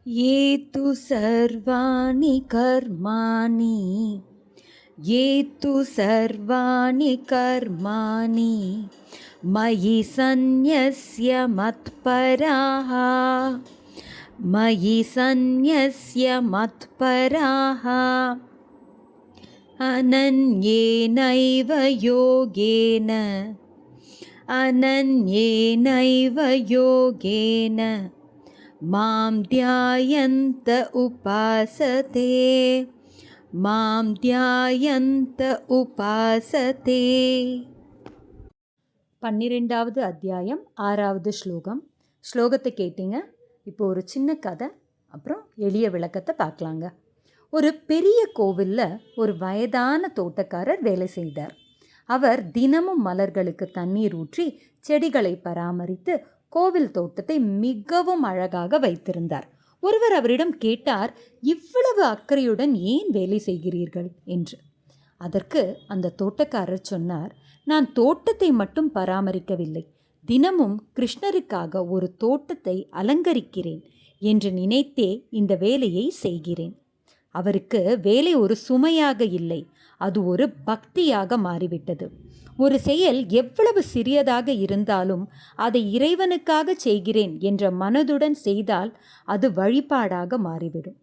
ये तु सर्वाणि कर्माणि मयि सन्न्यस्य मत्पराः अनन्येनैव योगेन मां ध्यायन्त उपासते. 12வது அத்தியாயம் 6வது ஸ்லோகம். ஸ்லோகத்தை கேட்டீங்க. இப்போ ஒரு சின்ன கதை, அப்புறம் எளிய விளக்கத்தை பார்க்கலாங்க. ஒரு பெரிய கோவிலில் ஒரு வயதான தோட்டக்காரர் வேலை செய்தார். அவர் தினமும் மலர்களுக்கு தண்ணீர் ஊற்றி செடிகளை பராமரித்து கோவில் தோட்டத்தை மிகவும் அழகாக வைத்திருந்தார். ஒருவர் அவரிடம் கேட்டார், இவ்வளவு அக்கறையுடன் ஏன் வேலை செய்கிறீர்கள் என்று. அதற்கு அந்த தோட்டக்காரர் சொன்னார், நான் தோட்டத்தை மட்டும் பராமரிக்கவில்லை, தினமும் கிருஷ்ணருக்காக ஒரு தோட்டத்தை அலங்கரிக்கிறேன் என்று நினைத்தே இந்த வேலையை செய்கிறேன். அவருக்கு வேலை ஒரு சுமையாக இல்லை, அது ஒரு பக்தியாக மாறிவிட்டது. ஒரு செயல் எவ்வளவு சிறியதாக இருந்தாலும் அதை இறைவனுக்காக செய்கிறேன் என்ற மனதுடன் செய்தால் அது வழிபாடாக மாறிவிடும்.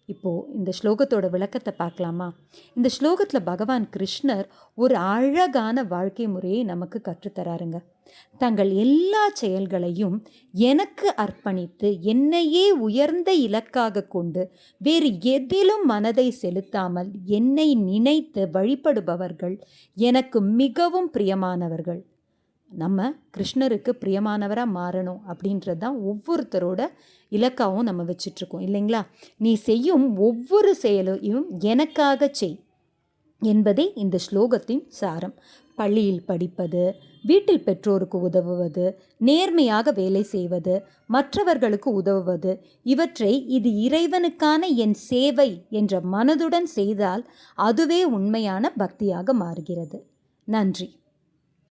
இப்போது இந்த ஸ்லோகத்தோட விளக்கத்தை பார்க்கலாமா? இந்த ஸ்லோகத்தில் பகவான் கிருஷ்ணர் ஒரு அழகான வாழ்க்கை முறையை நமக்கு கற்றுத்தராருங்க. தங்கள் எல்லா செயல்களையும் எனக்கு அர்ப்பணித்து என்னையே உயர்ந்த இலக்காக கொண்டு வேறு எதிலும் மனதை செலுத்தாமல் என்னை நினைத்து வழிபடுபவர்கள் எனக்கு மிகவும் பிரியமானவர்கள். நம்ம கிருஷ்ணருக்கு பிரியமானவராக மாறணும் அப்படின்றது தான் ஒவ்வொருத்தரோட இலக்காவும் நம்ம வச்சிட்ருக்கோம் இல்லைங்களா? நீ செய்யும் ஒவ்வொரு செயலையும் எனக்காக செய் என்பதே இந்த ஸ்லோகத்தின் சாரம். பள்ளியில் படிப்பது, வீட்டில் பெற்றோருக்கு உதவுவது, நேர்மையாக வேலை செய்வது, மற்றவர்களுக்கு உதவுவது, இவற்றை இது இறைவனுக்கான என் சேவை என்ற மனதுடன் செய்தால் அதுவே உண்மையான பக்தியாக மாறுகிறது. நன்றி.